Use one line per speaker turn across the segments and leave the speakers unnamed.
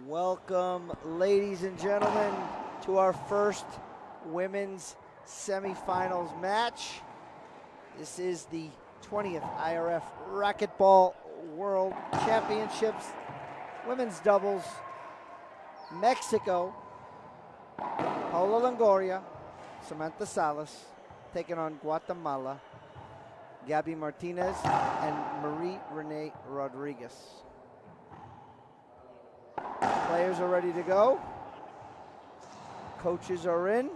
Welcome, ladies and gentlemen, to our first women's semifinals match. This is the 20th IRF Racquetball World Championships, women's doubles. Mexico, Paola Longoria, Samantha Salas, taking on Guatemala, Gabby Martinez, and Marie-Renee Rodriguez. Players are ready to go. Coaches are in.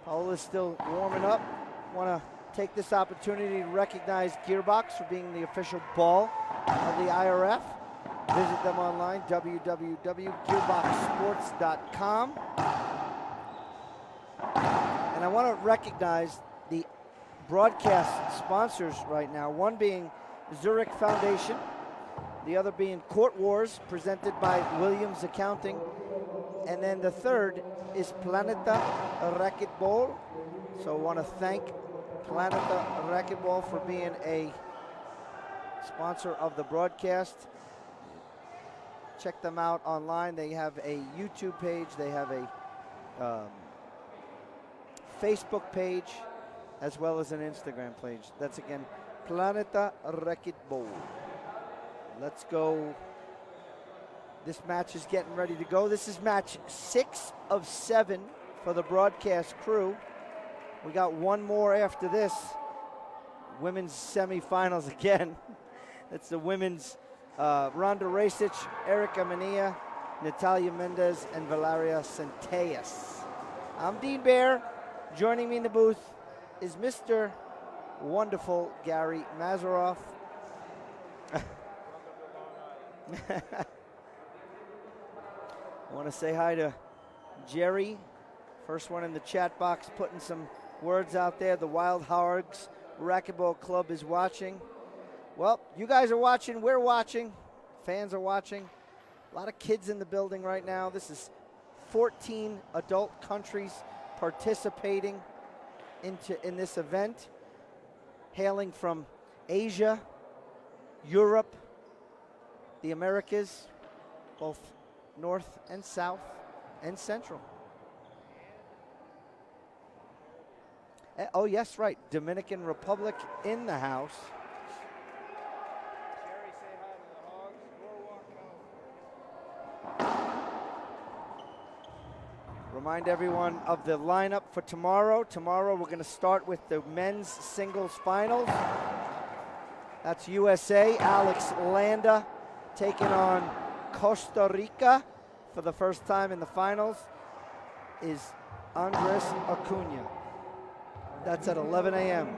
Paola's still warming up. Want to take this opportunity to recognize Gearbox for being the official ball of the IRF. Visit them online, www.gearboxsports.com. And I want to recognize the broadcast sponsors right now, one being Zurich Foundation, the other being Court Wars, presented by Williams Accounting, and then the third is Planeta Racquetball. So I want to thank Planeta Racquetball for being a sponsor of the broadcast. Check them out online. They have a YouTube page. They have a Facebook page, as well as an Instagram page. That's, again, Planeta Racquetball. Let's go. This match is getting ready to go. This is match 6 of 7 for the broadcast crew. We got one more after this. Women's semifinals again. It's the women's Rhonda Rasic, Erica Mania, Natalia Mendez, and Valeria Centellas. I'm Dean Bear. Joining me in the booth is Mr. Wonderful Gary Mazeroff. I want to say hi to Jerry, first one in the chat box, putting some words out there. The Wild Hogs Racquetball Club is watching. Well, you guys are watching, we're watching, fans are watching. A lot of kids in the building right now. This is 14 adult countries participating in this event, hailing from Asia, Europe, the Americas, both North and South and Central. Oh, yes, right. Dominican Republic in the house.
Jerry, say hi to the Hogs. We're walking out.
Remind everyone of the lineup for tomorrow. Tomorrow we're going to start with the men's singles finals. That's USA. Alex Landa taking on Costa Rica for the first time in the finals is Andres Acuna. That's at 11 a.m.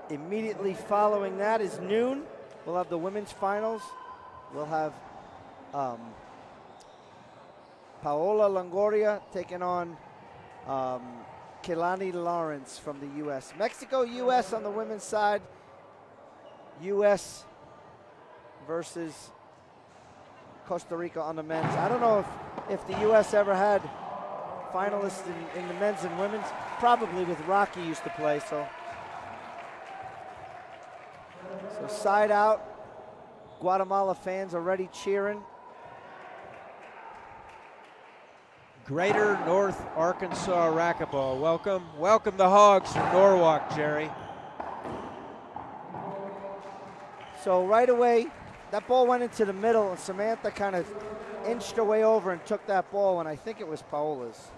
Immediately following that is noon. We'll have the women's finals. We'll have Paola Longoria taking on Kelani Lawrence from the U.S. Mexico, U.S. on the women's side. U.S. versus Costa Rica on the men's. I don't know if the U.S. ever had finalists in the men's and women's. Probably with Rocky used to play, so side out. Guatemala fans already cheering.
Greater North Arkansas Racquetball. Welcome the Hogs from Norwalk, Jerry.
So right away, that ball went into the middle, and Samantha kind of inched her way over and took that ball, and I think it was Paola's.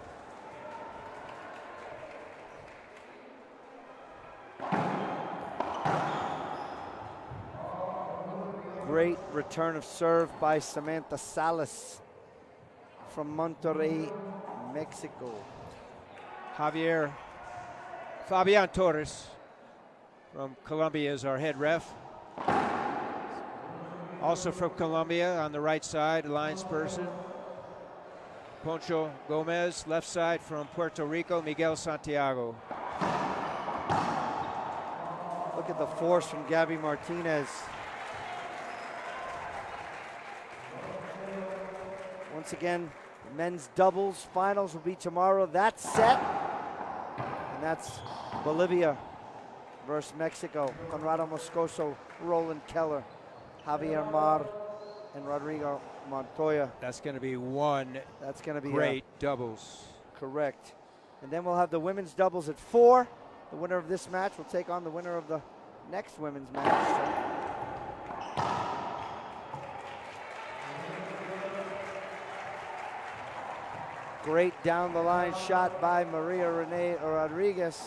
Great return of serve by Samantha Salas from Monterrey, Mexico.
Fabian Torres from Colombia is our head ref. Also from Colombia on the right side, alliance person. Poncho Gomez, left side from Puerto Rico, Miguel Santiago.
Look at the force from Gabby Martinez. Once again, the men's doubles finals will be tomorrow. That's set. And that's Bolivia versus Mexico. Conrado Moscoso, Roland Keller, Javier Mar, and Rodrigo Montoya.
That's going to be one
That's going to be
great doubles.
Correct. And then we'll have the women's doubles at 4. The winner of this match will take on the winner of the next women's match. Great down the line shot by Maria Rene Rodriguez.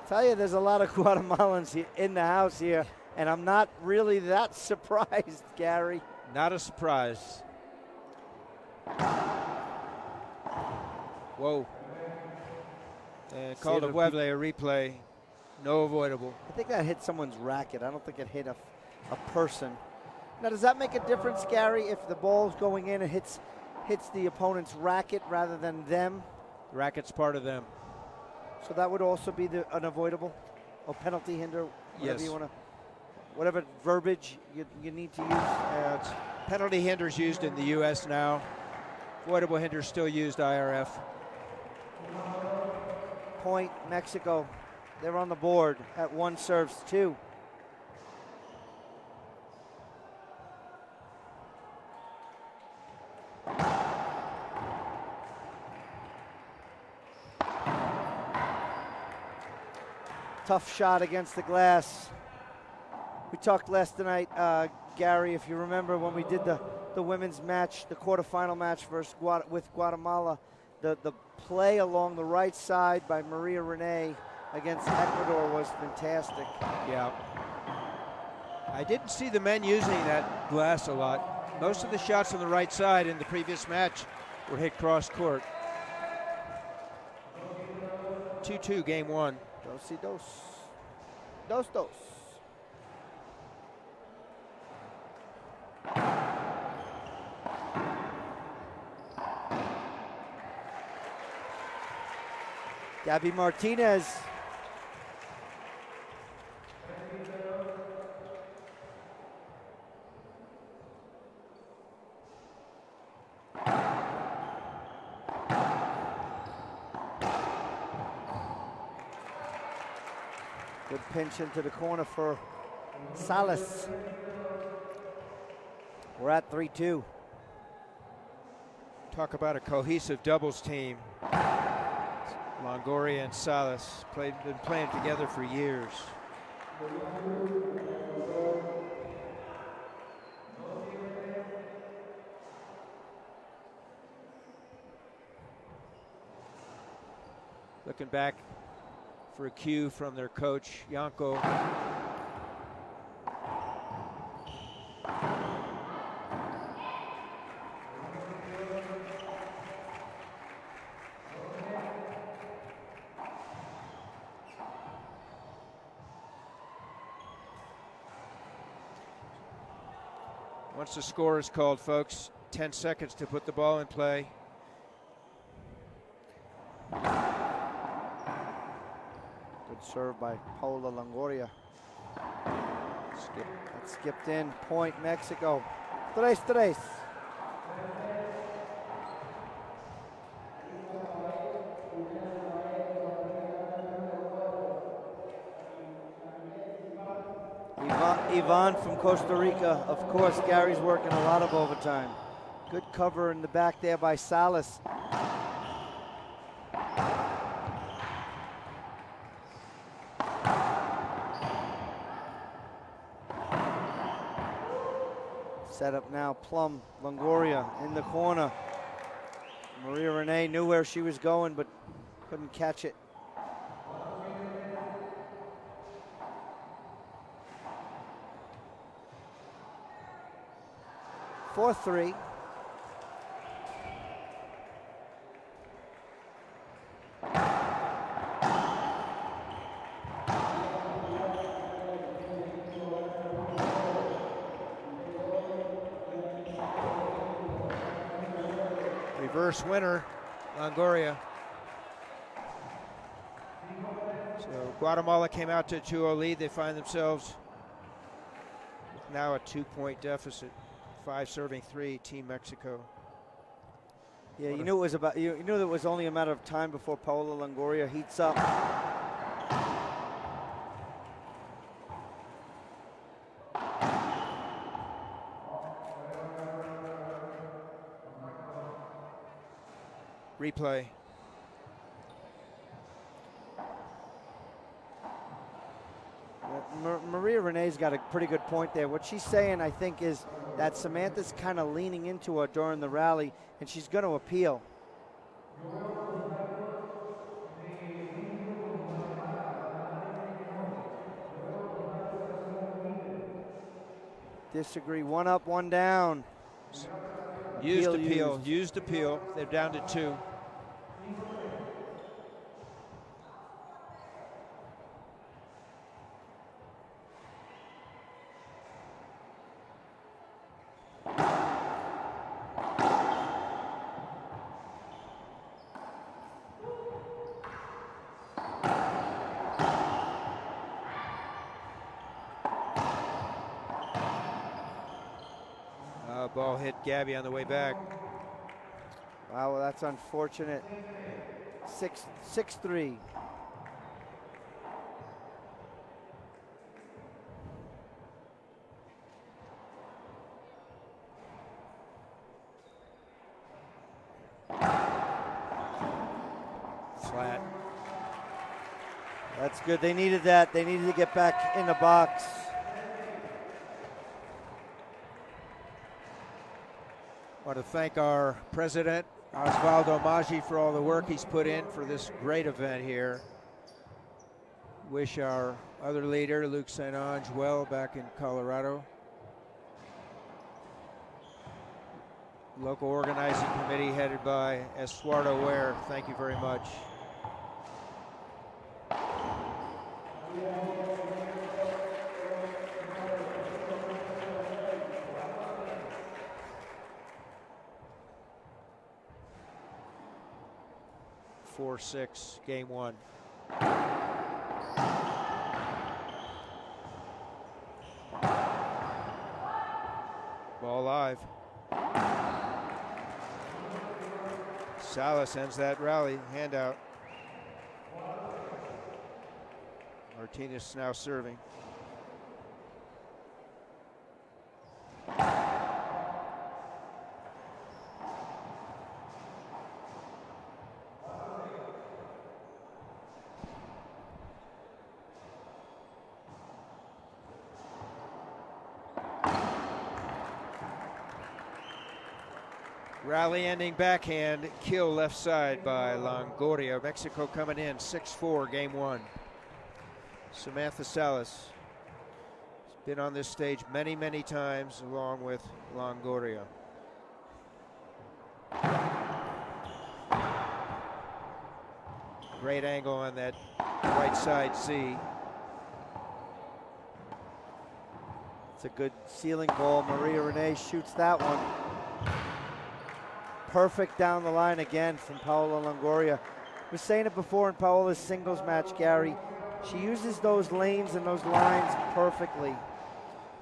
Tell you, there's a lot of Guatemalans in the house here, and I'm not really that surprised, Gary.
Not a surprise. Whoa. And called a Webley, a replay. No avoidable.
I think that hit someone's racket. I don't think it hit a person. Now, does that make a difference, Gary, if the ball's going in and hits the opponent's racket rather than them?
Racket's part of them.
So that would also be an avoidable or penalty hinder, whatever
yes.
you want to, whatever verbiage you need to use.
Penalty hinders used in the U.S. now. Avoidable hinders still used IRF.
Point, Mexico. They're on the board at 1 serves 2. Tough shot against the glass. We talked last night, Gary, if you remember when we did the women's match, the quarterfinal match versus with Guatemala, the play along the right side by Maria Rene against Ecuador was fantastic.
Yeah. I didn't see the men using that glass a lot. Most of the shots on the right side in the previous match were hit cross court. 2-2 game 1.
Dos-y-dos. Dos-dos. Gabby Martinez. Good pinch into the corner for Salas. We're at 3-2.
Talk about a cohesive doubles team. Longoria and Salas been playing together for years. Looking back for a cue from their coach, Yanko. Once the score is called, folks, 10 seconds to put the ball in play.
Good serve by Paula Longoria. That skipped in. Point, Mexico. 3-3. Ivan from Costa Rica. Of course, Gary's working a lot of overtime. Good cover in the back there by Salas. Set up now, Plum, Longoria in the corner. Maria Rene knew where she was going, but couldn't catch it. Four, 3.
Reverse winner, Longoria. So Guatemala came out to a 2-0 lead. They find themselves with now a 2-point deficit. 5 serving 3, Team Mexico.
Yeah, you knew it was about. You knew it was only a matter of time before Paola Longoria heats up.
replay.
Maria Renee's got a pretty good point there. What she's saying, I think, is that Samantha's kind of leaning into her during the rally, and she's going to appeal. Disagree. One up, one down.
Used appeal. They're down to 2. Ball hit Gabby on the way back.
Wow, well, that's unfortunate. 6-3.
Flat.
That's good. They needed that. They needed to get back in the box.
I want to thank our president, Osvaldo Maggi, for all the work he's put in for this great event here. Wish our other leader, Luc St. Ange, well back in Colorado. Local organizing committee headed by Estuardo Ware, thank you very much. Four-6, game 1. Ball live. Salas ends that rally. Handout. Martinez now serving. Rally ending backhand, kill left side by Longoria. Mexico coming in 6-4, game 1. Samantha Salas has been on this stage many, many times along with Longoria. Great angle on that right side Z.
It's a good ceiling ball. Maria Renee shoots that one. Perfect down the line again from Paola Longoria. I was saying it before in Paola's singles match, Gary. She uses those lanes and those lines perfectly.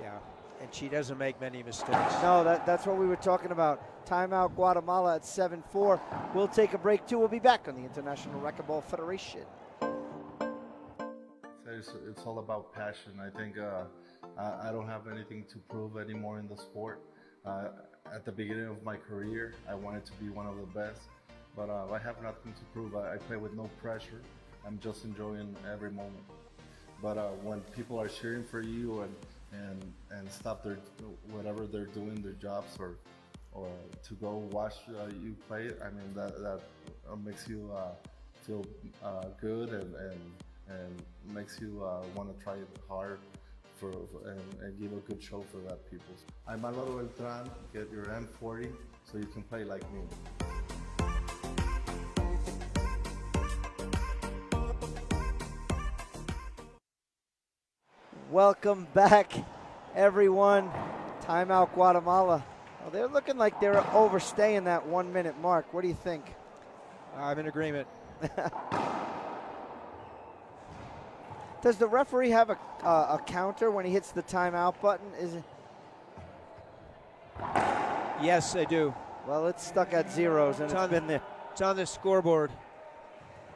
Yeah, and she doesn't make many mistakes.
No, that's what we were talking about. Timeout Guatemala at 7-4. We'll take a break too. We'll be back on the International Racquetball Federation.
It's all about passion. I think I don't have anything to prove anymore in the sport. At the beginning of my career, I wanted to be one of the best, but I have nothing to prove. I play with no pressure. I'm just enjoying every moment. But when people are cheering for you and stop whatever they're doing, their jobs, or to go watch you play, I mean that makes you feel good and makes you want to try hard. And give a good show for that people. I'm Álvaro Beltrán. Get your M40 so you can play like me.
Welcome back, everyone. Timeout Guatemala. Well, they're looking like they're overstaying that 1 minute mark. What do you think?
I'm in agreement.
Does the referee have a counter when he hits the timeout button? Is it?
Yes, I do.
Well, it's stuck at zeros, and it's been there.
It's on the scoreboard.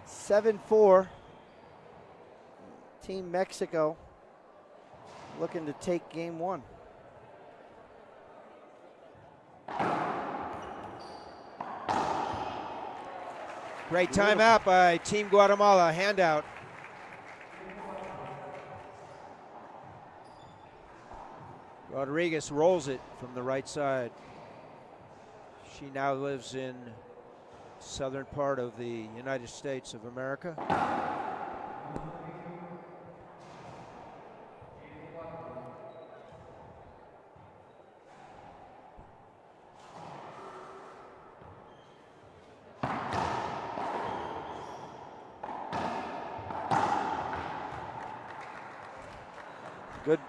7-4. Team Mexico looking to take game 1.
Great timeout by Team Guatemala. Handout. Rodriguez rolls it from the right side. She now lives in southern part of the United States of America.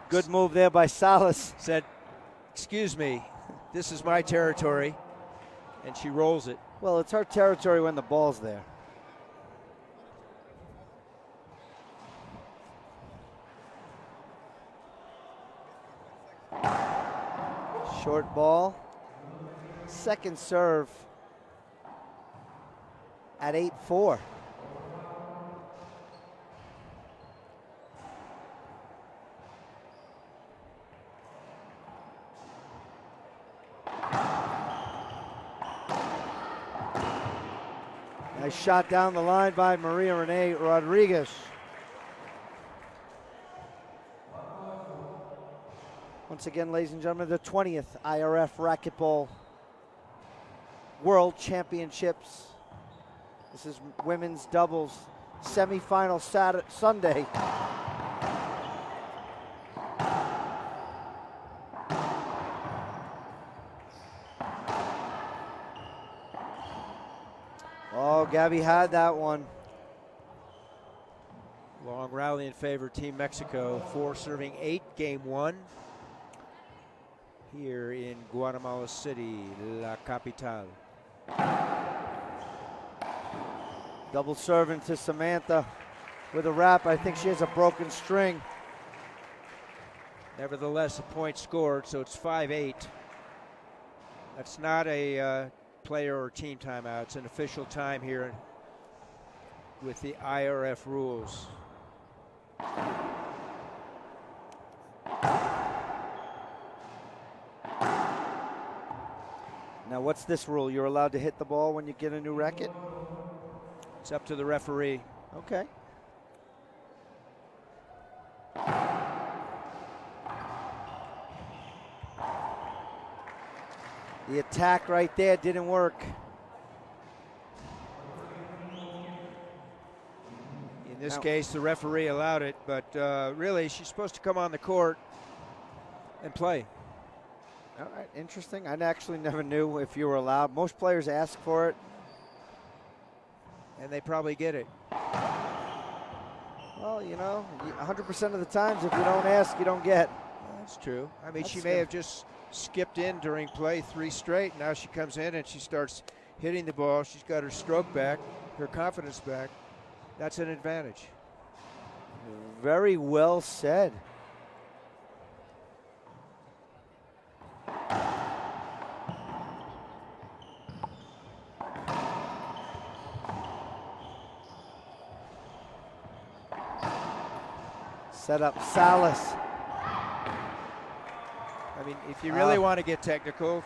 Good move there by Salas.
Said, excuse me, this is my territory, and she rolls it.
Well, it's her territory when the ball's there. Short ball. Second serve at 8-4. Nice shot down the line by Maria Renee Rodriguez. Once again, ladies and gentlemen, the 20th IRF Racquetball World Championships. This is women's doubles semifinal Sunday. Oh, Gabby had that one.
Long rally in favor of Team Mexico. 4 serving 8, game 1. Here in Guatemala City, La Capital.
Double serving to Samantha with a wrap. I think she has a broken string.
Nevertheless, a point scored, so it's 5-8. That's not a player or team timeout. It's an official time here with the IRF rules.
Now, what's this rule? You're allowed to hit the ball when you get a new racket?
It's up to the referee.
Okay. The attack right there didn't work.
In this case, the referee allowed it, but really, she's supposed to come on the court and play.
All right, interesting. I actually never knew if you were allowed. Most players ask for it.
And they probably get it.
Well, you know, 100% of the times, if you don't ask, you don't get.
That's true. I mean,
That's
she may have just skipped in during play 3 straight. Now she comes in and she starts hitting the ball. She's got her stroke back, her confidence back. That's an advantage.
Very well said. Set up Salas.
I mean, if you really want to get technical,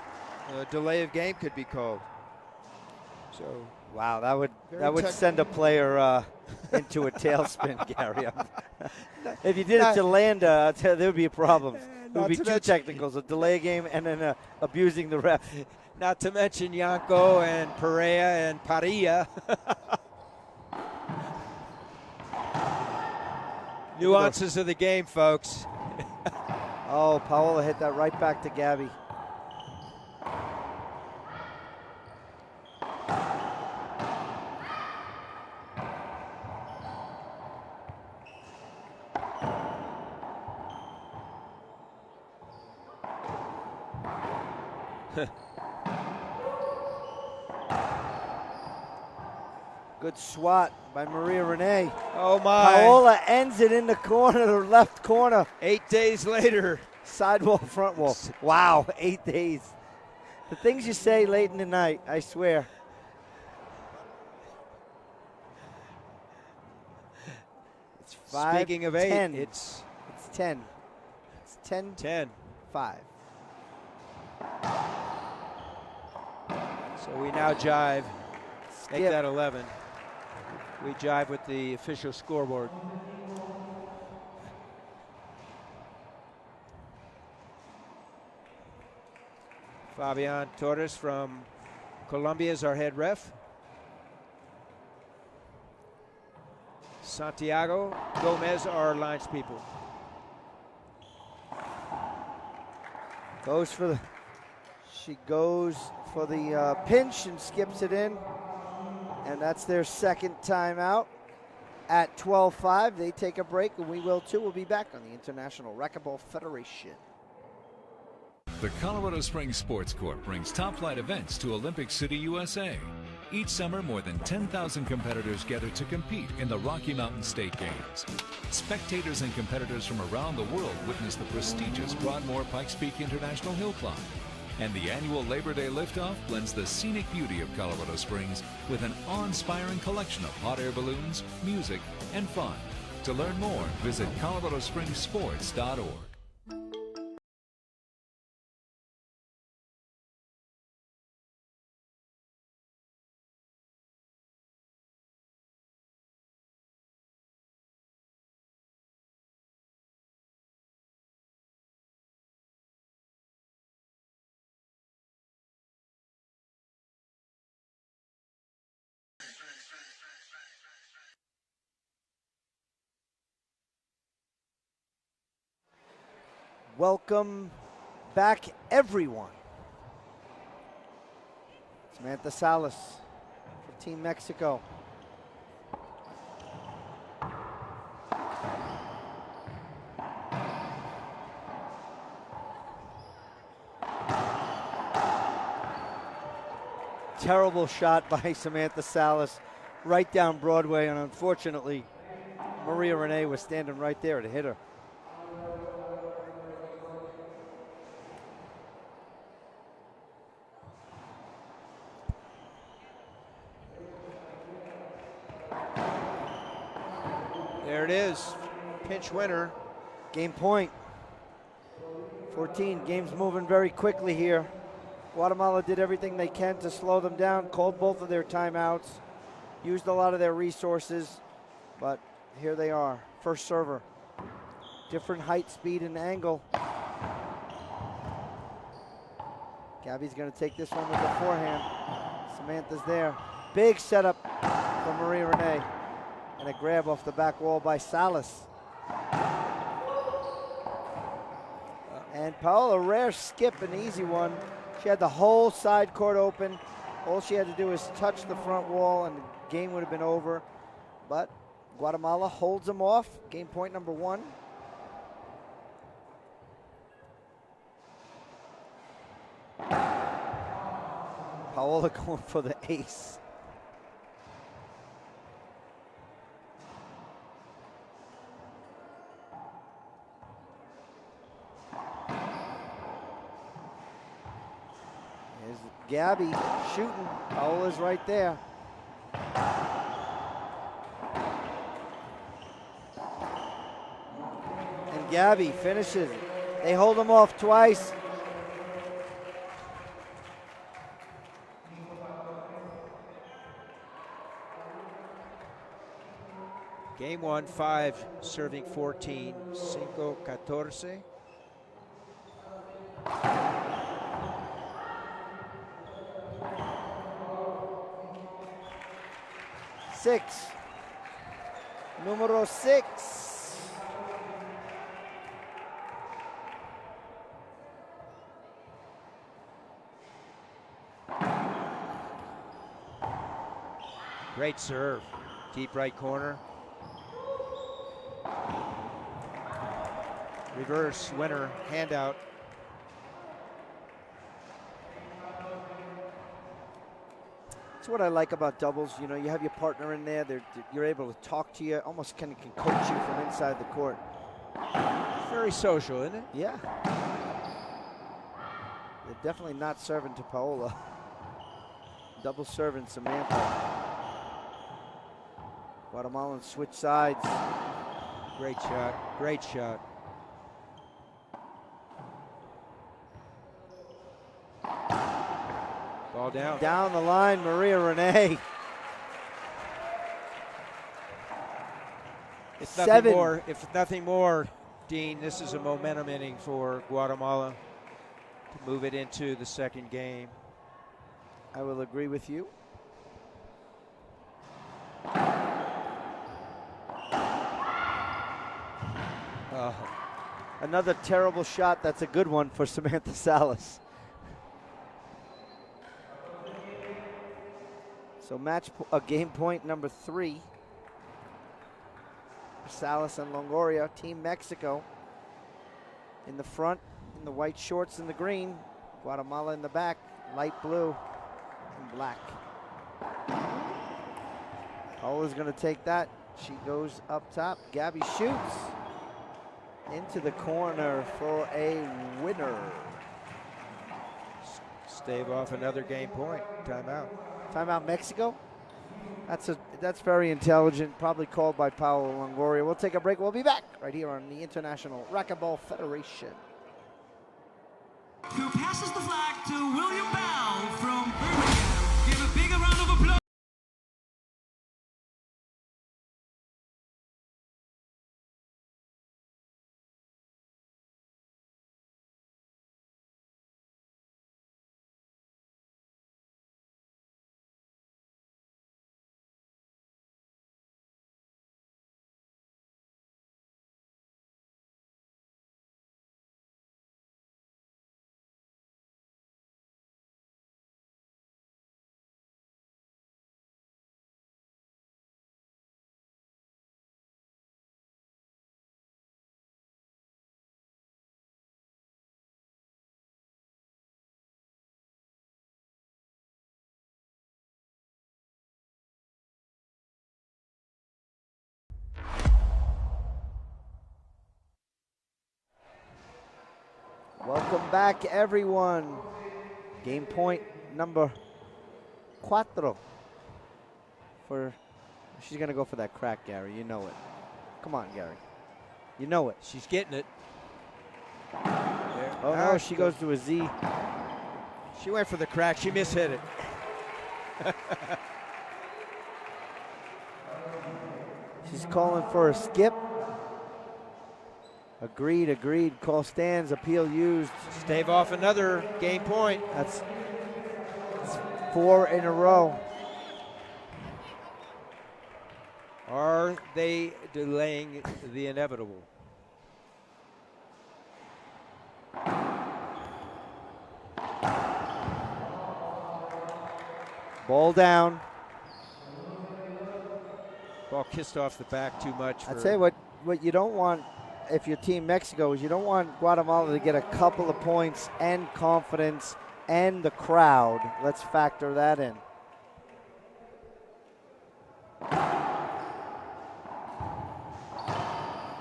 a delay of game could be called. So,
wow, that would send a player into a tailspin, Gary. If you did it to Landa, there would be a problem. There would be 2 technicals, a delay game and then abusing the ref.
Not to mention Yanko and Perea and Parilla. Nuances of the game, folks.
Oh, Paola hit that right back to Gabby. Good swat by Maria Renee.
Oh my.
Paola ends it in the corner, the left corner.
8 days later.
Sidewall, front wall. Wow, 8 days. The things you say late in the night, I swear. It's 5,
Speaking of 8,
10.
it's
10. It's 10.
10.
5.
So we now jive. Make that 11. We jive with the official scoreboard. Fabian Torres from Colombia is our head ref. Santiago Gomez, our lines people.
She goes for the pinch and skips it in. And that's their second timeout. At 12:05, they take a break, and we will too. We'll be back on the International Racquetball Federation.
The Colorado Springs Sports Corp brings top-flight events to Olympic City, USA. Each summer, more than 10,000 competitors gather to compete in the Rocky Mountain State Games. Spectators and competitors from around the world witness the prestigious Broadmoor Pikes Peak International Hill Climb. And the annual Labor Day liftoff blends the scenic beauty of Colorado Springs with an awe-inspiring collection of hot air balloons, music, and fun. To learn more, visit coloradospringssports.org.
Welcome back, everyone. Samantha Salas for Team Mexico. Terrible shot by Samantha Salas right down Broadway, and unfortunately, Maria Renee was standing right there to hit her.
There it is, pinch winner.
Game point. 14, game's moving very quickly here. Guatemala did everything they can to slow them down, called both of their timeouts, used a lot of their resources, but here they are, first server. Different height, speed, and angle. Gabby's gonna take this one with the forehand. Samantha's there. Big setup from Maria Renee. And a grab off the back wall by Salas. And Paola, a rare skip, an easy one. She had the whole side court open. All she had to do was touch the front wall and the game would have been over. But Guatemala holds them off. Game point number one. Paola going for the ace. Gabby shooting. Paola's right there. And Gabby finishes it. They hold them off twice.
Game 1, 5 serving 14, 5-14.
Six. Numero 6.
Great serve. Deep right corner. Reverse winner, handout.
That's what I like about doubles. You know, you have your partner in there. You're able to talk to you, almost kind of can coach you from inside the court.
Very social, isn't it?
Yeah. They're definitely not serving to Paola. Double serving Samantha. Guatemalan switch sides.
Great shot, great shot. Ball down.
Down the line, Maria Renee.
If
Seven.
nothing more, Dean, this is a momentum inning for Guatemala to move it into the second game.
I will agree with you. Another terrible shot. That's a good one for Samantha Salas. So game point number 3. Salas and Longoria, Team Mexico in the front, in the white shorts and the green. Guatemala in the back, light blue and black. Paola's going to take that. She goes up top. Gabby shoots into the corner for a winner.
Stave off another game point. Timeout.
Timeout Mexico. That's very intelligent, probably called by Paola Longoria. We'll take a break. We'll be back right here on the International Racquetball Federation.
Who passes the flag to William Bell from Birmingham. Give a big round of applause.
Welcome back, everyone. Game point number 4. She's going to go for that crack, Gary. You know it. Come on, Gary. You know it.
She's getting it. There.
Oh, no, she goes to a Z.
She went for the crack. She mishit it.
She's calling for a skip. Agreed. Call stands. Appeal used.
Stave off another game point.
That's 4 in a row.
Are they delaying the inevitable?
Ball down.
Ball kissed off the back too much.
I tell you what you don't want if you're Team Mexico is you don't want Guatemala to get a couple of points and confidence and the crowd. Let's factor that in.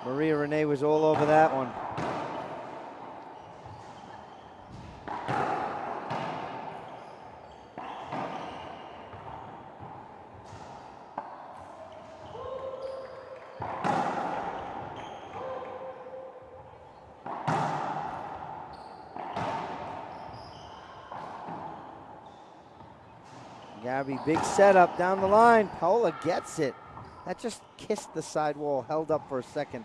Maria Renee was all over that one. Gabby, big setup down the line. Paola gets it. That just kissed the sidewall, held up for a second.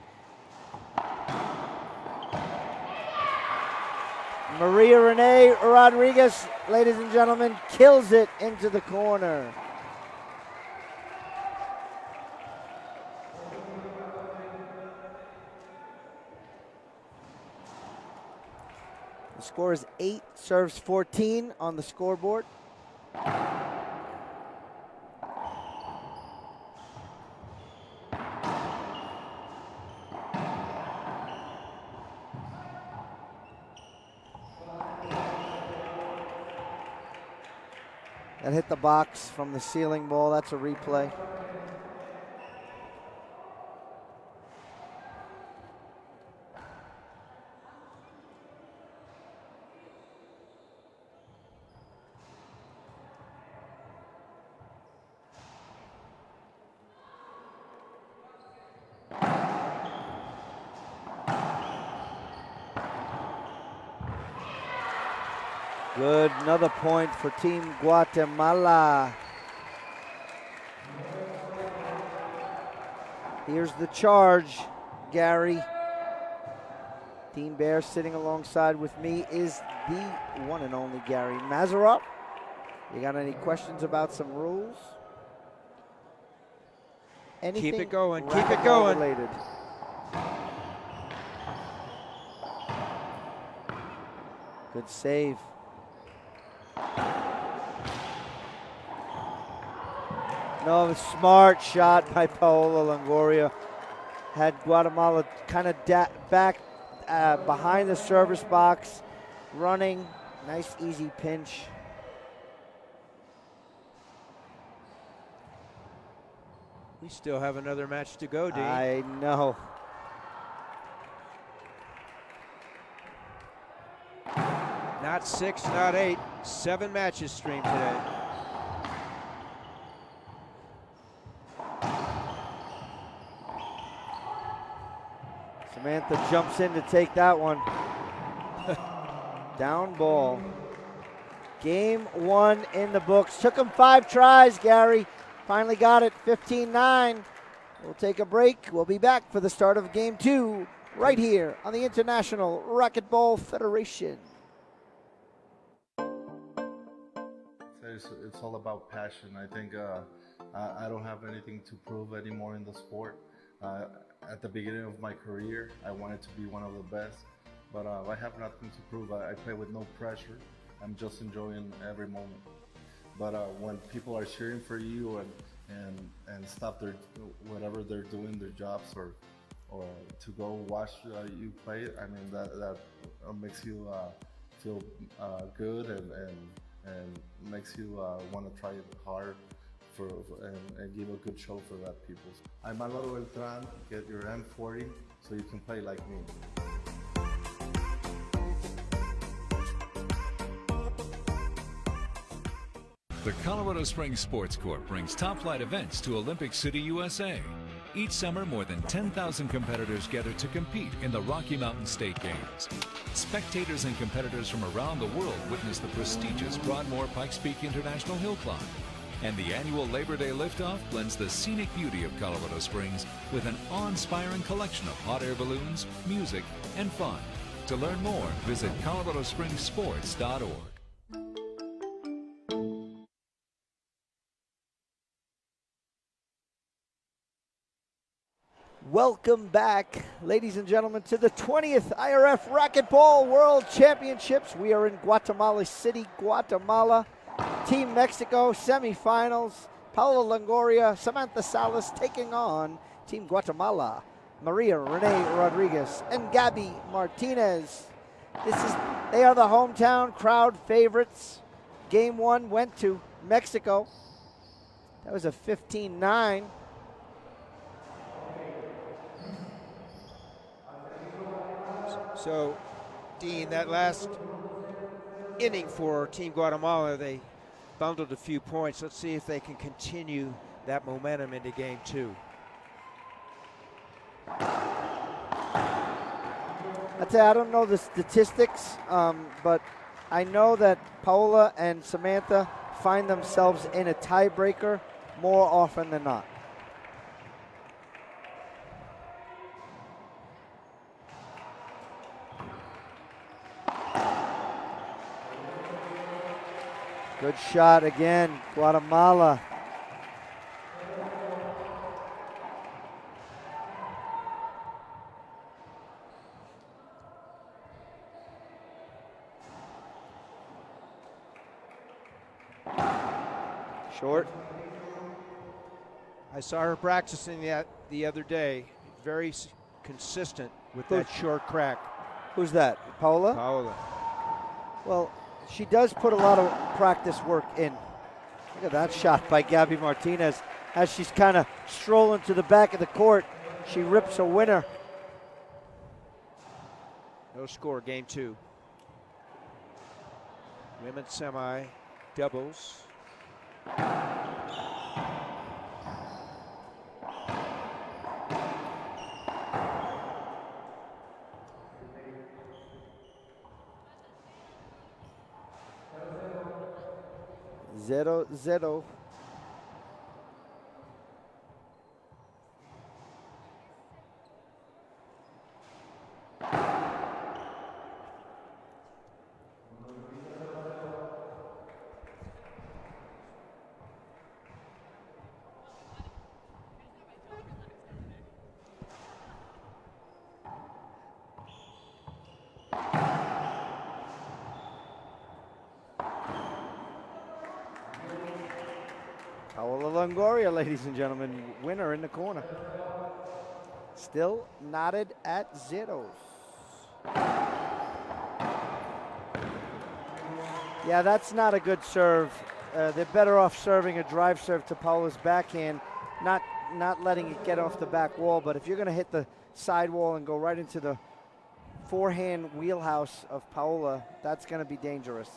Maria Renee Rodriguez, ladies and gentlemen, kills it into the corner. The score is 8, serves 14 on the scoreboard. That hit the box from the ceiling ball. That's a replay. Good, another point for Team Guatemala. Here's the charge, Gary. Dean Bear sitting alongside with me is the one and only Gary Mazarop. You got any questions about some rules? Anything
Keep it going, keep it going.
Related? Good save. No, smart shot by Paola Longoria. Had Guatemala kind of back behind the service box, running. Nice, easy pinch.
We still have another match to go, Dean.
I know.
Not 6, not 8, 7 matches streamed today.
Samantha jumps in to take that one. Down ball. Game 1 in the books. Took him 5 tries, Gary. Finally got it, 15-9. We'll take a break. We'll be back for the start of game 2 right here on the International Racquetball Federation.
It's all about passion. I think I don't have anything to prove anymore in the sport. At the beginning of my career, I wanted to be one of the best, but I have nothing to prove. I play with no pressure. I'm just enjoying every moment. But when people are cheering for you and stop their whatever they're doing, their jobs, or to go watch you play, I mean that makes you feel good and makes you want to try it hard and give a good show for that people. I'm Álvaro Beltrán. Get your M40 so you can play like me.
The Colorado Springs Sports Corp brings top-flight events to Olympic City, USA. Each summer, more than 10,000 competitors gather to compete in the Rocky Mountain State Games. Spectators and competitors from around the world witness the prestigious Broadmoor Pikes Peak International Hill Climb. And the annual Labor Day liftoff blends the scenic beauty of Colorado Springs with an awe-inspiring collection of hot air balloons, music, and fun. To learn more, visit coloradospringssports.org.
Welcome back, ladies and gentlemen, to the 20th IRF Racquetball World Championships. We are in Guatemala City, Guatemala. Team Mexico semifinals. Paola Longoria, Samantha Salas taking on Team Guatemala. Maria Renee Rodriguez and Gabby Martinez. They are the hometown crowd favorites. Game 1 went to Mexico. That was a 15-9.
So, Dean, that last inning for Team Guatemala, they bundled a few points. Let's see if they can continue that momentum into game 2.
I don't know the statistics, but I know that Paola and Samantha find themselves in a tiebreaker more often than not. Good shot again, Guatemala. Short.
I saw her practicing that the other day. Very consistent with that short crack.
Who's that, Paola?
Paola.
Well, she does put a lot of practice work in. Look at that shot by Gabby Martinez. As she's kind of strolling to the back of the court, she rips a winner.
No score, game 2. Women's semi, doubles.
Zero. Longoria, ladies and gentlemen, winner in the corner. Still knotted at zeros. Yeah, that's not a good serve. They're better off serving a drive serve to Paola's backhand, not letting it get off the back wall. But if you're going to hit the side wall and go right into the forehand wheelhouse of Paola, that's going to be dangerous.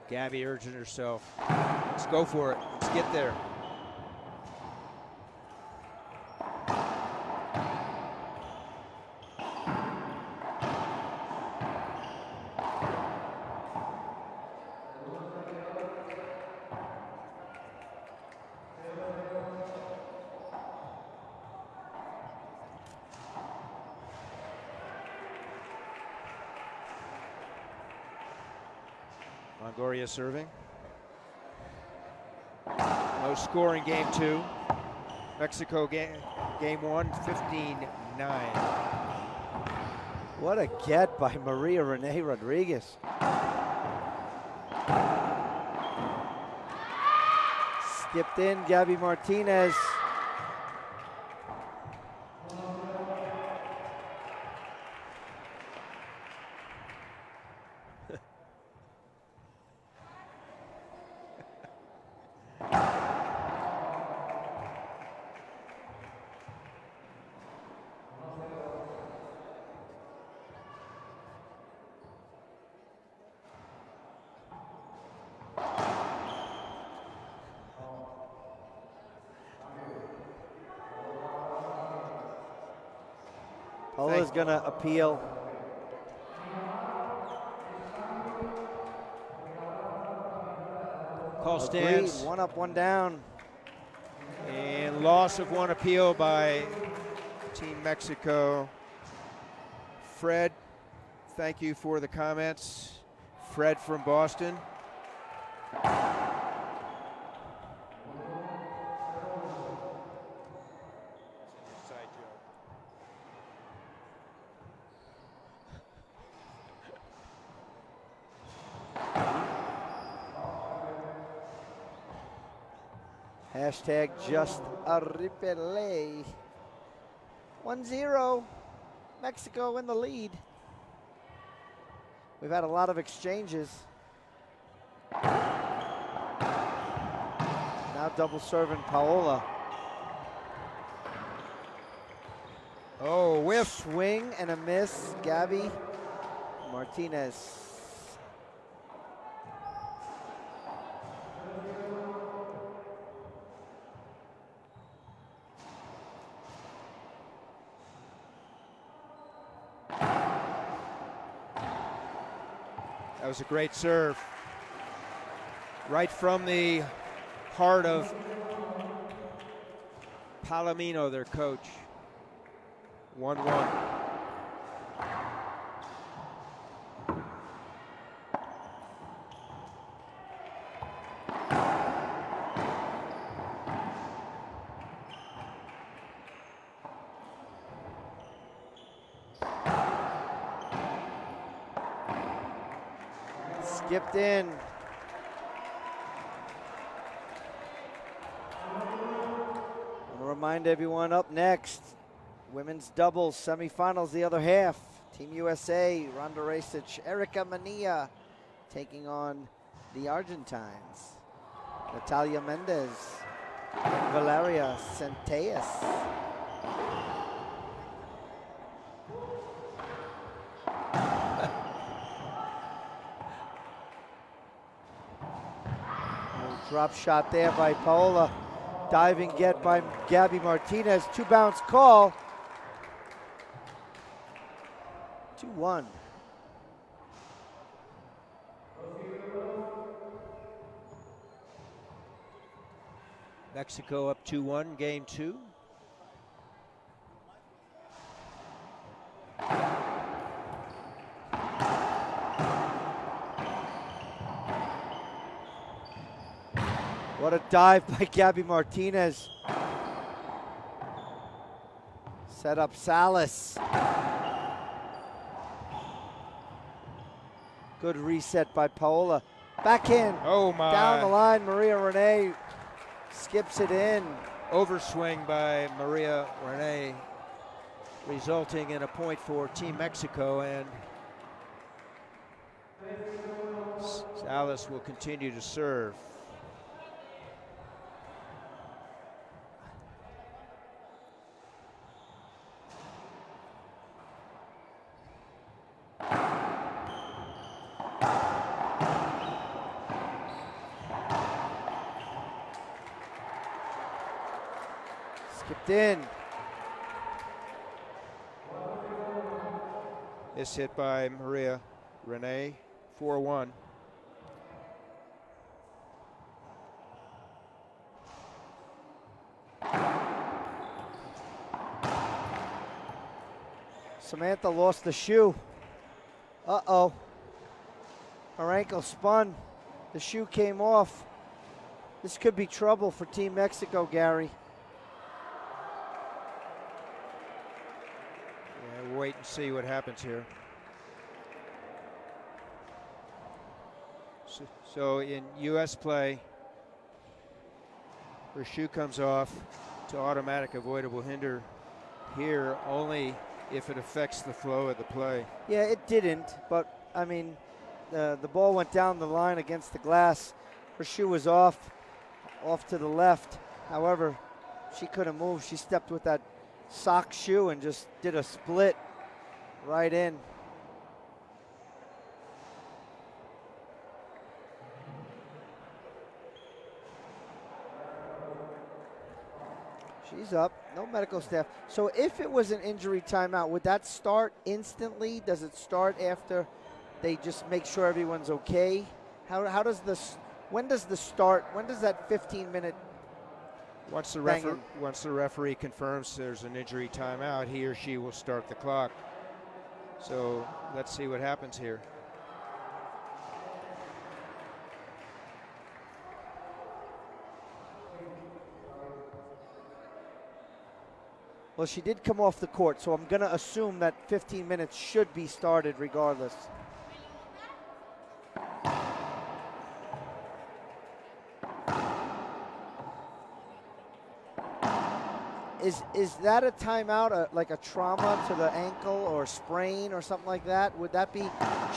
Gabby urging herself. Let's go for it. Let's get there. Longoria serving. No score in game 2. Mexico game 1, 15-9.
What a get by Maria Renee Rodriguez. Skipped in, Gabby Martinez. Paola's going to appeal.
Call stands.
Agreed. 1 up, 1 down.
And loss of 1 appeal by Team Mexico. Fred, thank you for the comments. Fred from Boston.
Hashtag just a replay. 1-0. Mexico in the lead. We've had a lot of exchanges. Now double serving Paola.
Oh, whiff.
Swing and a miss. Gabby Martinez.
That was a great serve. Right from the heart of Palomino, their coach. 1-1.
Skipped in. I'll remind everyone up next, women's doubles semifinals, the other half. Team USA, Ronda Rasic, Erica Mania taking on the Argentines, Natalia Mendez and Valeria Centellas. Drop shot there by Paola. Diving get by Gabby Martinez. 2-bounce call. 2-1.
Mexico up 2-1, game 2.
What a dive by Gabby Martinez. Set up Salas. Good reset by Paola. Backhand.
Oh my.
Down the line, Maria Renee skips it in.
Overswing by Maria Renee, resulting in a point for Team Mexico, and Salas will continue to serve.
Skipped in.
This hit by Maria Renee, 4-1.
Samantha lost the shoe. Uh-oh. Her ankle spun. The shoe came off. This could be trouble for Team Mexico, Gary.
Yeah, we'll wait and see what happens here. So in U.S. play, her shoe comes off to automatic avoidable hinder here only if it affects the flow of the play.
Yeah, it didn't, but I mean, the ball went down the line against the glass. Her shoe was off to the left. However, she couldn't move. She stepped with that sock shoe and just did a split right in. She's up, no medical staff. So if it was an injury timeout, would that start instantly? Does it start after they just make sure everyone's okay? How does this, when does that 15-minute
Once the referee confirms there's an injury timeout, he or she will start the clock. So let's see what happens here.
Well, she did come off the court, so I'm going to assume that 15 minutes should be started regardless. Is that a timeout, like a trauma to the ankle or sprain or something like that? Would that be?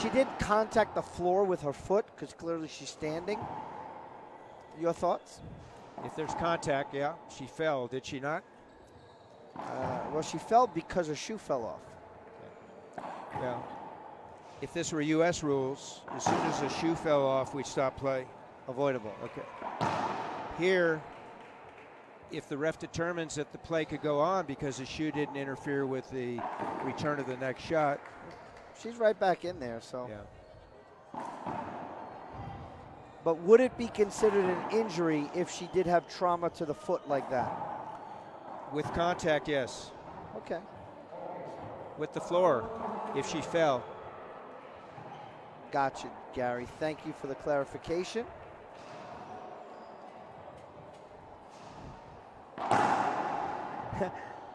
She did contact the floor with her foot because clearly she's standing. Your thoughts?
If there's contact, yeah, she fell, did she not?
Well, she fell because her shoe fell off.
Yeah. If this were U.S. rules, as soon as the shoe fell off, we'd stop play.
Avoidable.
Okay. Here, if the ref determines that the play could go on because the shoe didn't interfere with the return of the next shot.
She's right back in there, so.
Yeah.
But would it be considered an injury if she did have trauma to the foot like that?
With contact, yes.
Okay.
With the floor, if she fell.
Gotcha, Gary. Thank you for the clarification.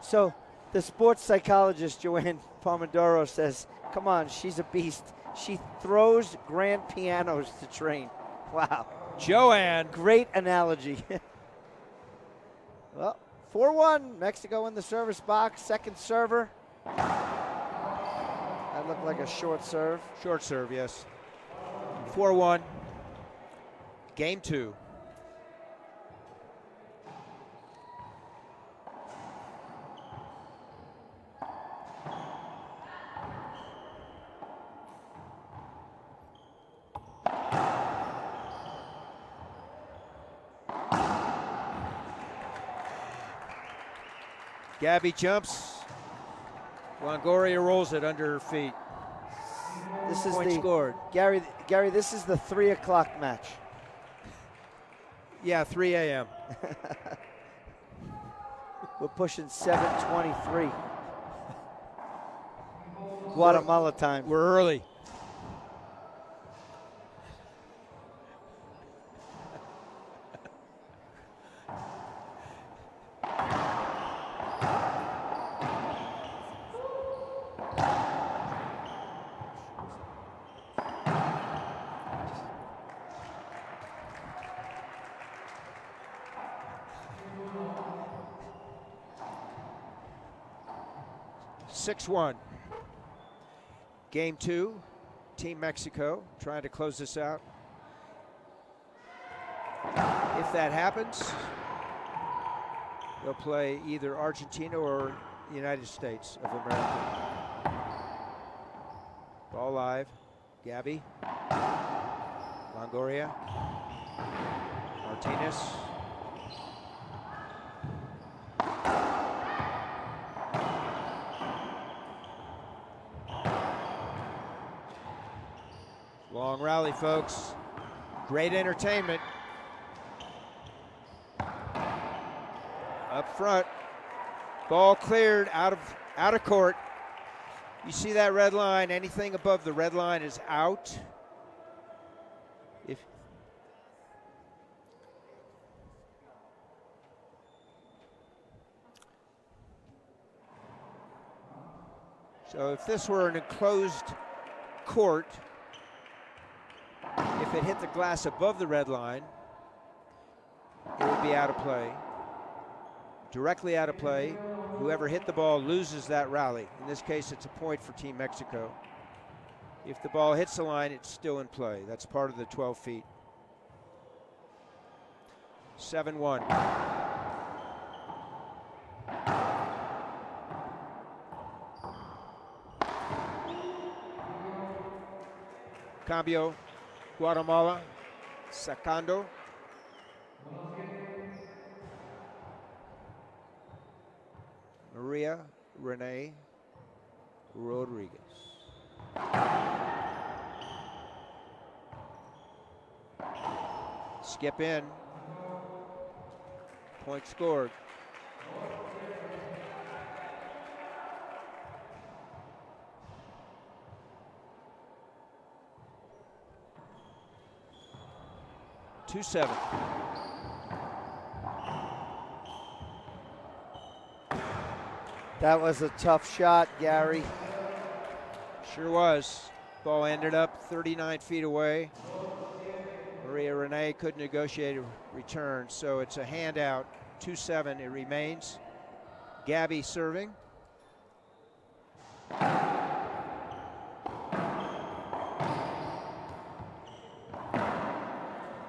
So the sports psychologist, Joanne Pomodoro, says, come on, she's a beast. She throws grand pianos to train. Wow.
Joanne.
Great analogy. Well, 4-1, Mexico in the service box, second server. That looked like a short serve.
Short serve, yes. 4-1. Game 2. Gabby jumps. Longoria rolls it under her feet.
This is
Point scored.
Gary, this is the 3 o'clock match.
Yeah, 3 a.m.
We're pushing 7:23. Guatemala time.
We're early. 6-1. Game 2, Team Mexico trying to close this out. If that happens, they'll play either Argentina or the United States of America. Ball live. Gabby. Longoria. Martinez. Long rally, folks. Great entertainment. Up front. Ball cleared out of court. You see that red line? Anything above the red line is out. So if this were an enclosed court, if it hit the glass above the red line, it would be out of play. Directly out of play. Whoever hit the ball loses that rally. In this case, it's a point for Team Mexico. If the ball hits the line, it's still in play. That's part of the 12 feet. 7-1. Cambio, Guatemala, sacando. Maria Renee Rodriguez. Skip in. Point scored. Two 7.
That was a tough shot, Gary.
Sure was. Ball ended up 39 feet away. Maria Renee couldn't negotiate a return, so it's a handout. 2-7 it remains. Gabby serving.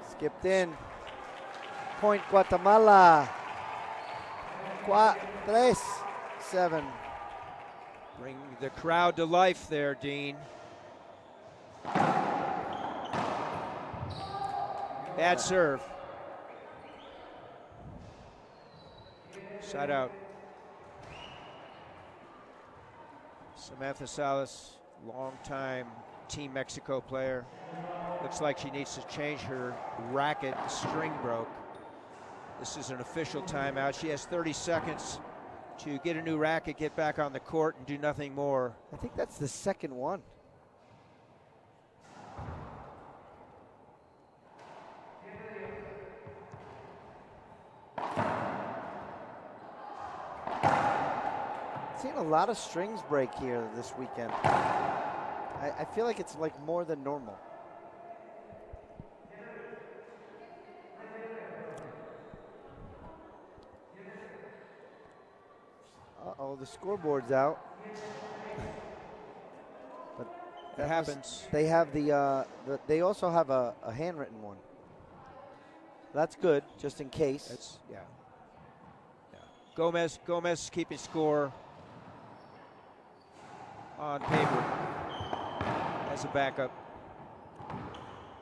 Skipped in. Point Guatemala. 3-7.
Bring the crowd to life there, Dean. Bad serve. Side out. Samantha Salas, long-time Team Mexico player. Looks like she needs to change her racket. The string broke. This is an official timeout. She has 30 seconds to get a new racket, get back on the court, and do nothing more.
I think that's the second one. Seen a lot of strings break here this weekend. I feel like it's like more than normal. Uh-oh, the scoreboard's out. But
that happens.
They have they also have a handwritten one. That's good, just in case.
That's yeah. Gomez keeping score on paper as a backup.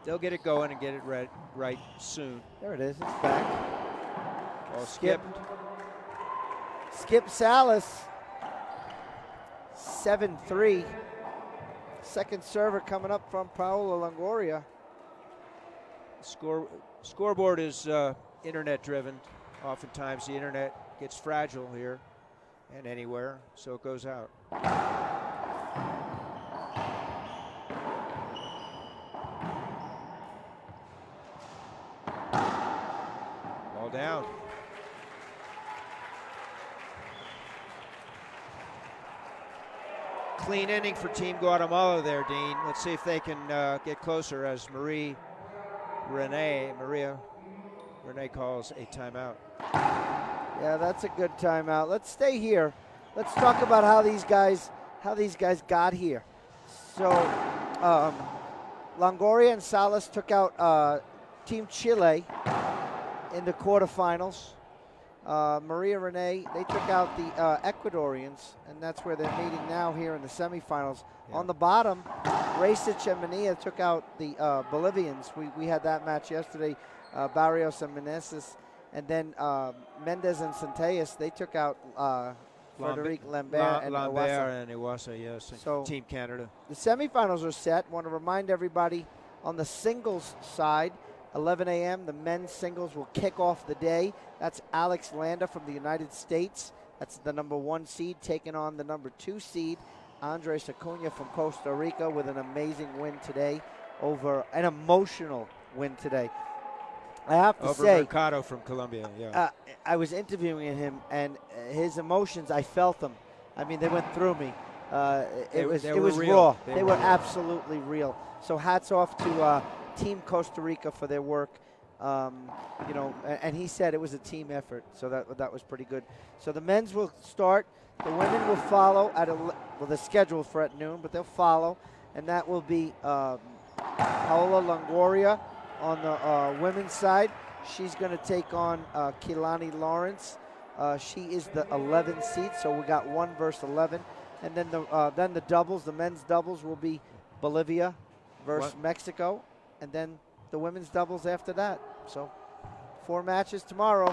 They'll get it going and get it right soon.
There it is. It's back.
Ball skipped.
Skip Salas. 7-3. Second server coming up from Paola Longoria.
Scoreboard is internet driven. Oftentimes the internet gets fragile here and anywhere, so it goes out. Ball down. Clean inning for Team Guatemala there, Dean. Let's see if they can get closer as Maria Renee calls a timeout.
Yeah, that's a good timeout. Let's stay here. let's talk about how these guys got here. So, Longoria and Salas took out Team Chile in the quarterfinals. Maria Renee, they took out the Ecuadorians, and that's where they're meeting now here in the semifinals.
Yeah.
On the bottom, Rasic and Mania took out the Bolivians. We had that match yesterday, Barrios and Meneses. And then Mendez and Centellas, they took out Frederic Lambert and Iwasa.
Iwasa, yes.
So
Team Canada.
the semifinals are set. Want to remind everybody on the singles side, 11 a.m., the men's singles will kick off the day. That's Alex Landa from the United States. That's the number 1 seed taking on the number 2 seed, Andres Acuna from Costa Rica, with an amazing win today, over an emotional win today. I have to
Over
say,
Mercado from Colombia, yeah.
I was interviewing him, and his emotions, I felt them. I mean, they went through me. It was
real.
raw.
They
They
were
were
real.
absolutely real. So hats off to Team Costa Rica for their work. And he said it was a team effort, so that was pretty good. So the men's will start. The women will follow they're scheduled for at noon, but they'll follow, and that will be Paola Longoria on the women's side. She's going to take on Kehlani Lawrence. She is the 11th seed, so we got 1 versus 11. And then the doubles, the men's doubles will be Bolivia versus Mexico, and then the women's doubles after that. So 4 matches tomorrow.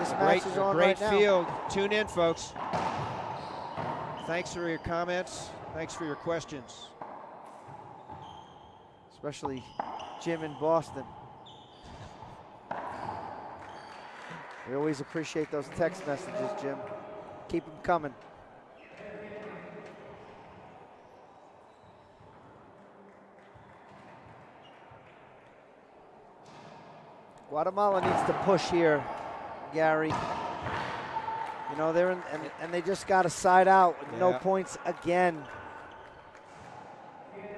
This match is on right now.
Great field. Tune in, folks. Thanks for your comments. Thanks for your questions.
Especially Jim in Boston. We always appreciate those text messages, Jim. Keep them coming. Guatemala needs to push here, Gary. You know, they're in, and they just got a side out with no points again.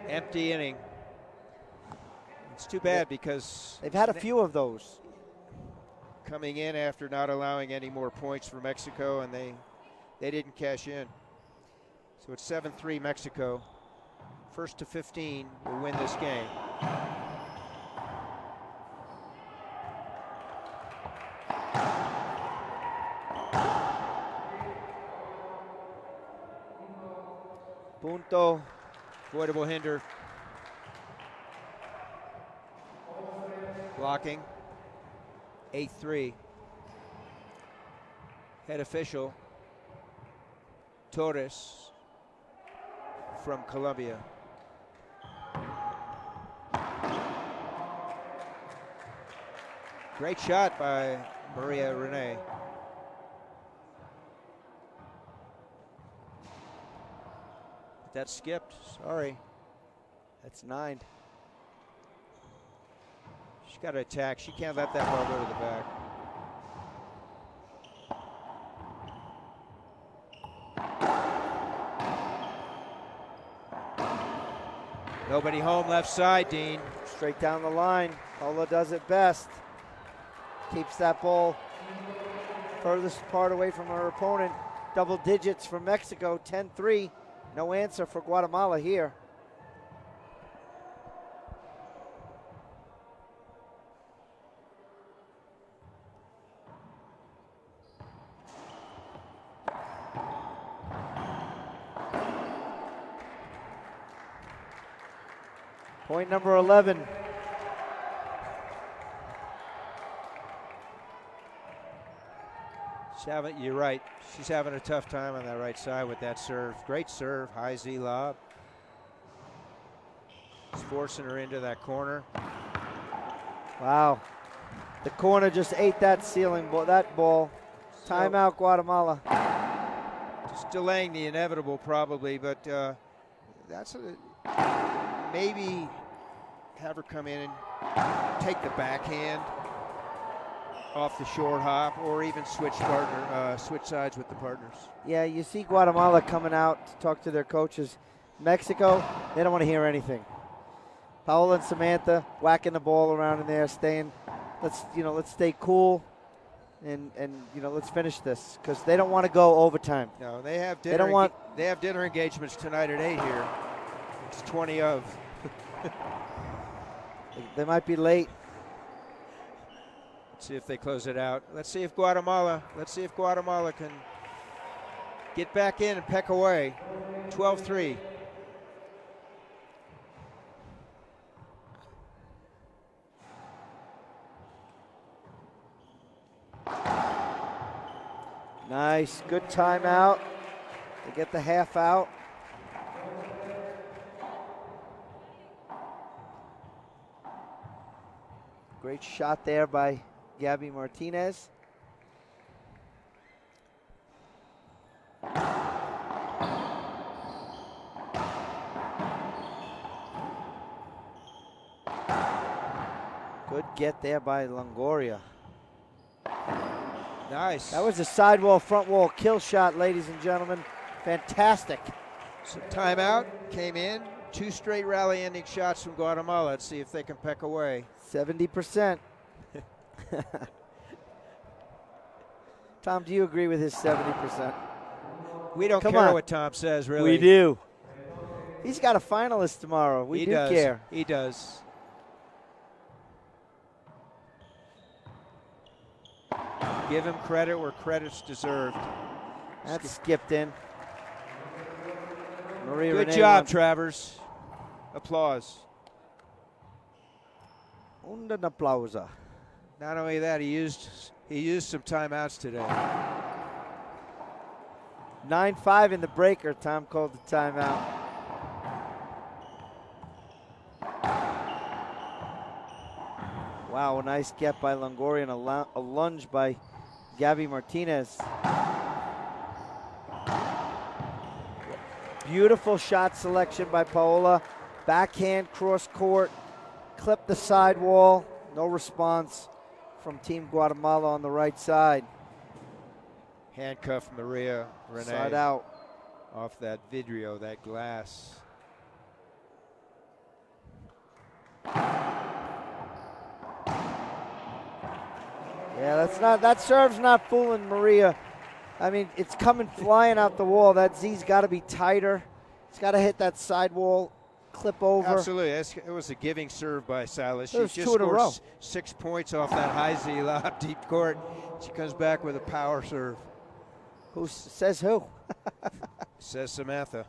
Empty inning. It's too bad because
They've had a few of those.
Coming in after not allowing any more points for Mexico, and they didn't cash in. So it's 7-3 Mexico. First to 15 will win this game.
Punto.
Avoidable hinder. Blocking. 8-3. Head official, Torres from Colombia. Great shot by Maria Renee. But that skipped, sorry.
That's 9.
She's got to attack. She can't let that ball go to the back. Nobody home left side, Dean.
Straight down the line. Paola does it best. Keeps that ball furthest part away from her opponent. Double digits for Mexico, 10-3. No answer for Guatemala here. Point number 11.
You're right. She's having a tough time on that right side with that serve. Great serve, high Z lob. It's forcing her into that corner.
Wow. The corner just ate that that ball. Timeout, Guatemala.
Just delaying the inevitable probably, but that's maybe have her come in and take the backhand off the short hop, or even switch sides with the partners.
Yeah, you see Guatemala coming out to talk to their coaches. Mexico, they don't want to hear anything. Paola and Samantha whacking the ball around in there, let's stay cool. and you know, let's finish this because they don't want to go overtime.
No, they have dinner.
They don't want.
They have dinner engagements tonight at 8 here. It's 20 of.
They might be late.
Let's see if they close it out. Let's see if Guatemala can get back in and peck away. 12-3.
Nice, good timeout to get the half out. Great shot there by Gabby Martinez. Good get there by Longoria.
Nice.
That was a sidewall, front wall kill shot, ladies and gentlemen. Fantastic.
So timeout came in. 2 straight rally ending shots from Guatemala. Let's see if they can peck away.
70%. Tom, do you agree with his 70%?
We don't
Come
care
on.
what Tom says, really.
We do. He's got a finalist tomorrow. We do care.
He does. Give him credit where credit's deserved.
That's skipped in. Maria
Good
Renee
job,
wants
Travers. Applause.
un applauso.
Not only that, he used some timeouts today.
9-5 in the breaker. Tom called the timeout. Wow, a nice get by Longoria and a lunge by Gabby Martinez. Beautiful shot selection by Paola. Backhand cross court, clipped the sidewall. No response from Team Guatemala on the right side.
Handcuffed Maria Renee.
Side out.
Off that vidrio, that glass.
Yeah, that serve's not fooling Maria. I mean, it's coming flying out the wall. That Z's got to be tighter. It's got to hit that sidewall, clip over.
Absolutely. It was a giving serve by Salas. She
There's
just
2 in a
scored
row.
6 points off that high Z lob, deep court. She comes back with a power serve.
Who says who?
Says Samantha.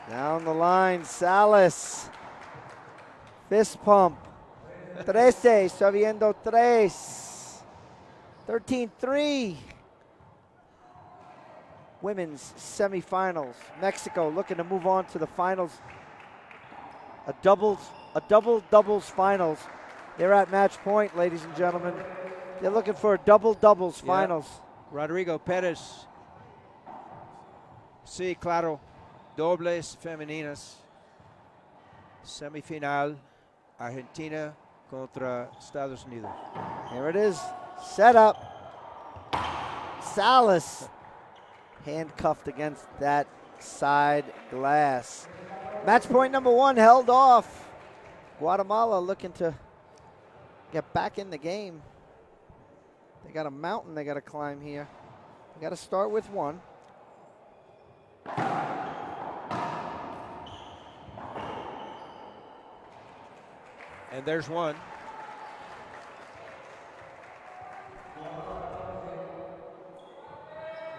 Down the line, Salas. Fist pump. 13, subiendo 3. 13-3. Women's semifinals. Mexico looking to move on to the finals. A double-doubles finals. They're at match point, ladies and gentlemen. They're looking for a double-doubles finals.
Rodrigo Perez. Sí, claro. Dobles femeninas. Semifinal. Argentina contra Estados Unidos.
Here it is. Set up. Salas handcuffed against that side glass. Match point number 1 held off. Guatemala looking to get back in the game. They got a mountain they got to climb here. They got to start with 1.
And there's one.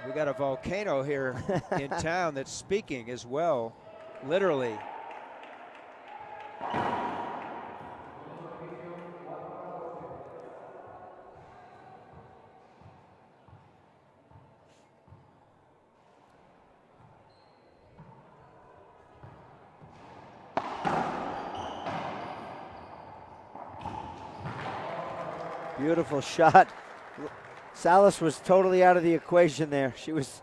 We got a volcano here in town that's speaking as well, literally.
Beautiful shot. Salas was totally out of the equation there. She was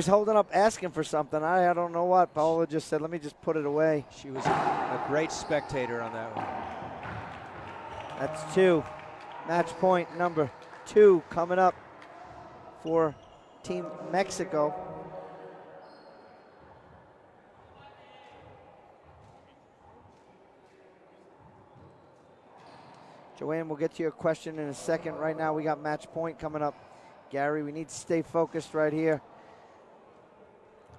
holding up asking for something. I don't know what. Paola just said, let me just put it away.
She was a great spectator on that one.
That's 2. Match point number 2 coming up for Team Mexico. Joanne, we'll get to your question in a second. Right now we got match point coming up. Gary, we need to stay focused right here.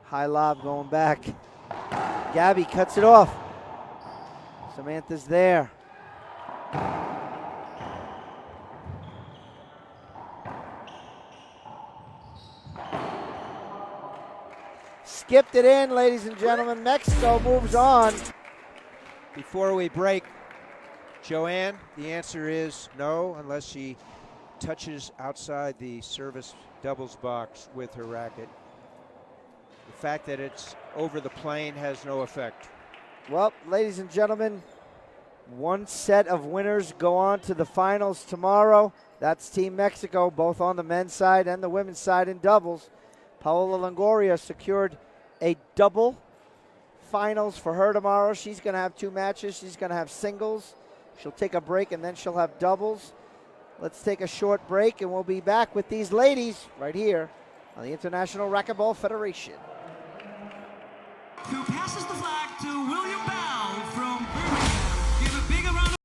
High lob going back. Gabby cuts it off. Samantha's there. Skipped it in, ladies and gentlemen. Mexico moves on.
Before we break, Joanne, the answer is no, unless she touches outside the service doubles box with her racket. The fact that it's over the plane has no effect.
Well, ladies and gentlemen, one set of winners go on to the finals tomorrow. That's Team Mexico, both on the men's side and the women's side in doubles. Paola Longoria secured a double finals for her tomorrow. She's going to have 2 matches. She's going to have singles. She'll take a break, and then she'll have doubles. Let's take a short break, and we'll be back with these ladies right here on the International Racquetball Federation.
Who passes the flag to William Bell from Birmingham. Give a big round of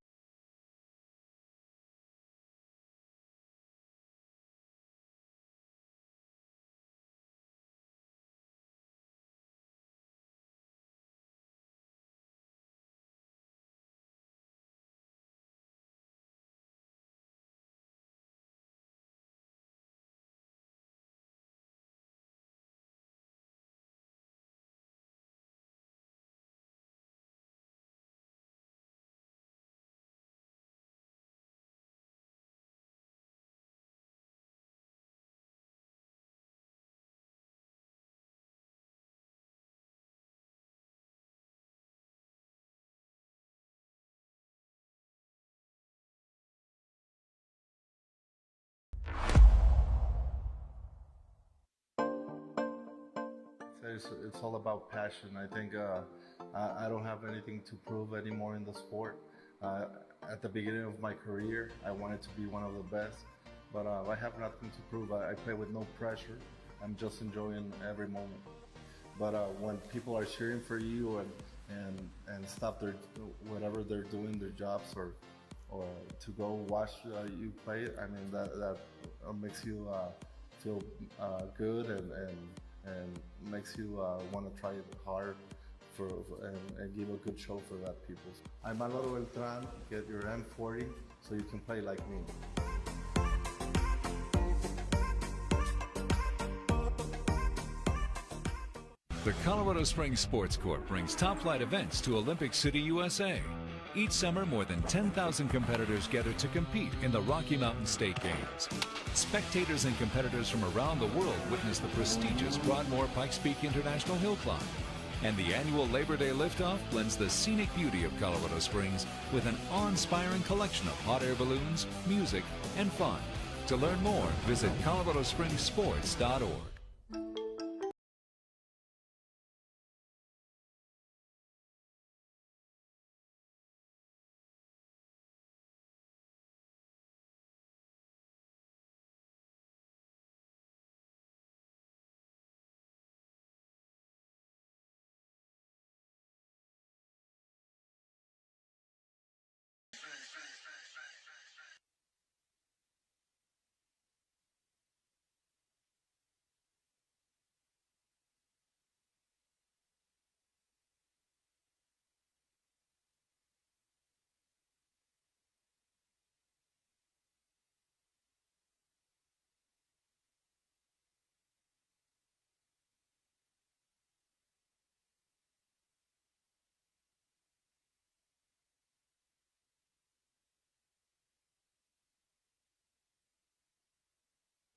It's all about passion. I think I don't have anything to prove anymore in the sport. At the beginning of my career, I wanted to be one of the best, but I have nothing to prove. I play with no pressure. I'm just enjoying every moment. But when people are cheering for you and stop their whatever they're doing, their jobs, or to go watch you play, I mean that makes you feel good and makes you want to try it hard and give a good show for that people. I'm Manolo Beltran. Get your M40 so you can play like me.
The Colorado Springs Sports Court brings top-flight events to Olympic City, USA. Each summer, more than 10,000 competitors gather to compete in the Rocky Mountain State Games. Spectators and competitors from around the world witness the prestigious Broadmoor Pikes Peak International Hill Climb. And the annual Labor Day liftoff blends the scenic beauty of Colorado Springs with an awe-inspiring collection of hot air balloons, music, and fun. To learn more, visit coloradospringssports.org.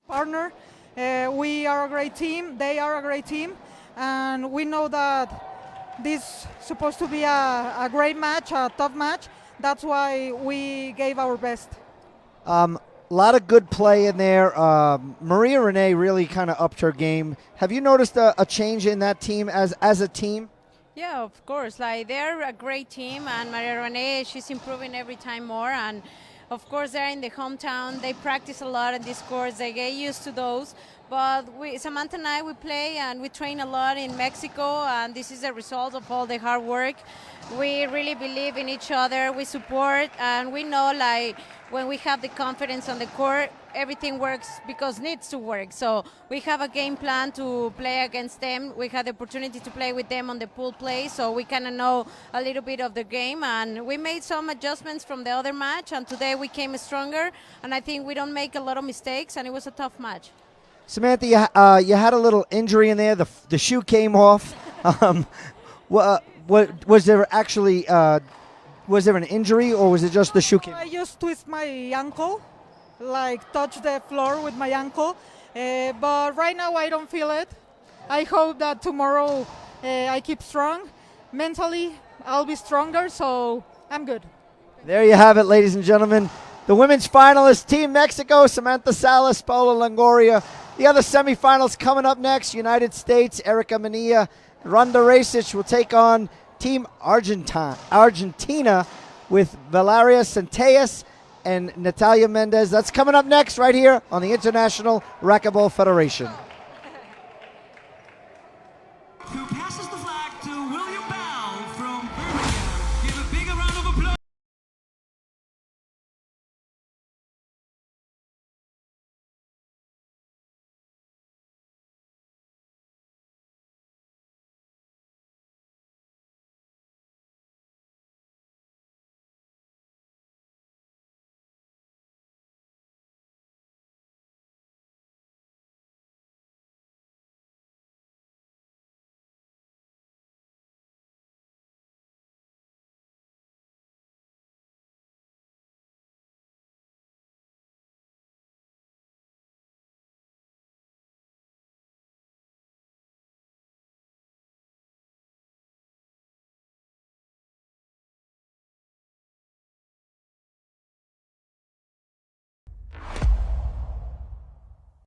Partner. We are a great team, they are a great team, and we know that this is supposed to be a great match, a tough match. That's why we gave our best.
A lot of good play in there. Maria Renee really kind of upped her game. Have you noticed a change in that team as a team?
Yeah, of course. Like, they're a great team, and Maria Renee, she's improving every time more. And of course, they're in the hometown. They practice a lot in these courts. They get used to those. But Samantha and I, we play and we train a lot in Mexico, and this is a result of all the hard work. We really believe in each other, we support, and we know like when we have the confidence on the court, everything works because it needs to work. So we have a game plan to play against them. We had the opportunity to play with them on the pool play, so we kind of know a little bit of the game, and we made some adjustments from the other match, and today we came stronger, and I think we don't make a lot of mistakes, and it was a tough match.
Samantha, you had a little injury in there. The shoe came off. Was there actually was there an injury, or was it just the shoe came?
I just twist my ankle, like touch the floor with my ankle. But right now I don't feel it. I hope that tomorrow I keep strong. Mentally, I'll be stronger, so I'm good.
There you have it, ladies and gentlemen. The women's finalists, Team Mexico, Samantha Salas, Paula Longoria. The other semifinals coming up next, United States, Erica Manilla, Ronda Rasic will take on Team Argentina with Valeria Centellas and Natalia Mendez. That's coming up next right here on the International Racquetball Federation.